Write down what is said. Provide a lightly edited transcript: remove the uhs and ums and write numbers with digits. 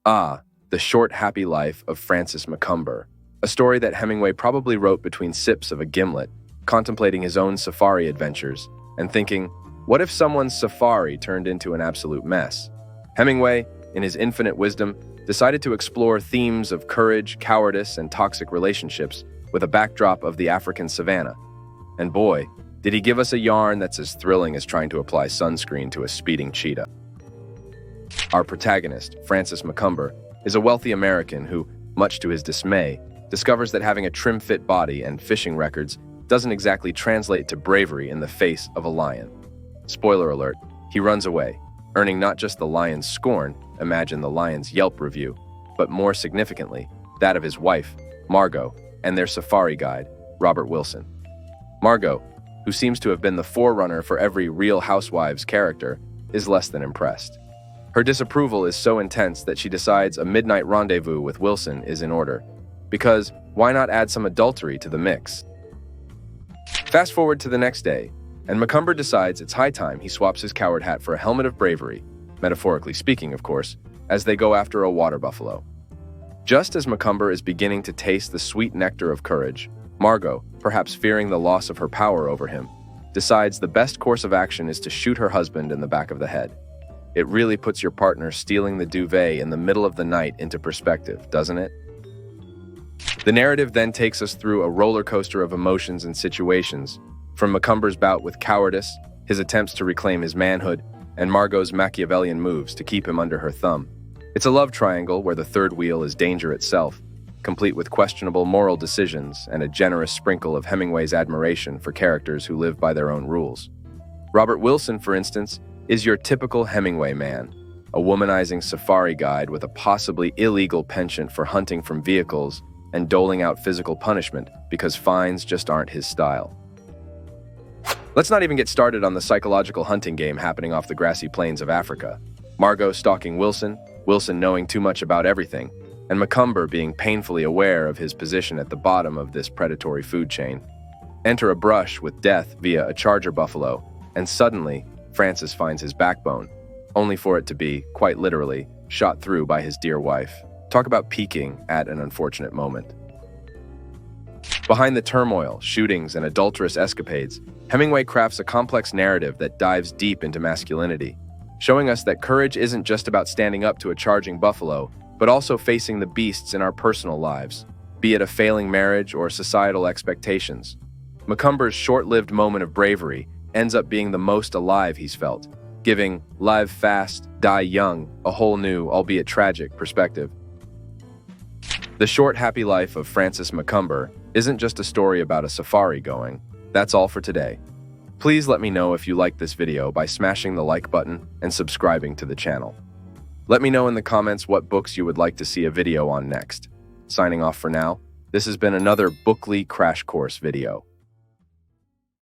Ah, The Short Happy Life of Francis Macomber, a story that Hemingway probably wrote between sips of a gimlet, contemplating his own safari adventures, and thinking, what if someone's safari turned into an absolute mess? Hemingway, in his infinite wisdom, decided to explore themes of courage, cowardice, and toxic relationships with a backdrop of the African savanna. And boy, did he give us a yarn that's as thrilling as trying to apply sunscreen to a speeding cheetah. Our protagonist, Francis Macomber, is a wealthy American who, much to his dismay, discovers that having a trim-fit body and fishing records doesn't exactly translate to bravery in the face of a lion. Spoiler alert, he runs away, earning not just the lion's scorn, imagine the lion's Yelp review, but more significantly, that of his wife, Margot, and their safari guide, Robert Wilson. Margot, who seems to have been the forerunner for every Real Housewives character, is less than impressed. Her disapproval is so intense that she decides a midnight rendezvous with Wilson is in order, because why not add some adultery to the mix? Fast forward to the next day, and Macomber decides it's high time he swaps his coward hat for a helmet of bravery, metaphorically speaking, of course, as they go after a water buffalo. Just as Macomber is beginning to taste the sweet nectar of courage, Margot, perhaps fearing the loss of her power over him, decides the best course of action is to shoot her husband in the back of the head. It really puts your partner stealing the duvet in the middle of the night into perspective, doesn't it? The narrative then takes us through a roller coaster of emotions and situations, from Macomber's bout with cowardice, his attempts to reclaim his manhood, and Margot's Machiavellian moves to keep him under her thumb. It's a love triangle where the third wheel is danger itself, complete with questionable moral decisions and a generous sprinkle of Hemingway's admiration for characters who live by their own rules. Robert Wilson, for instance, is your typical Hemingway man, a womanizing safari guide with a possibly illegal penchant for hunting from vehicles and doling out physical punishment because fines just aren't his style. Let's not even get started on the psychological hunting game happening off the grassy plains of Africa. Margot stalking Wilson, Wilson knowing too much about everything, and Macomber being painfully aware of his position at the bottom of this predatory food chain. Enter a brush with death via a charger buffalo, and suddenly, Francis finds his backbone, only for it to be, quite literally, shot through by his dear wife. Talk about peaking at an unfortunate moment. Behind the turmoil, shootings, and adulterous escapades, Hemingway crafts a complex narrative that dives deep into masculinity, showing us that courage isn't just about standing up to a charging buffalo, but also facing the beasts in our personal lives, be it a failing marriage or societal expectations. Macomber's short-lived moment of bravery ends up being the most alive he's felt, giving live fast, die young a whole new, albeit tragic, perspective. The Short Happy Life of Francis Macomber isn't just a story about a safari going. That's all for today. Please let me know if you liked this video by smashing the like button and subscribing to the channel. Let me know in the comments what books you would like to see a video on next. Signing off for now, this has been another Bookly Crash Course video.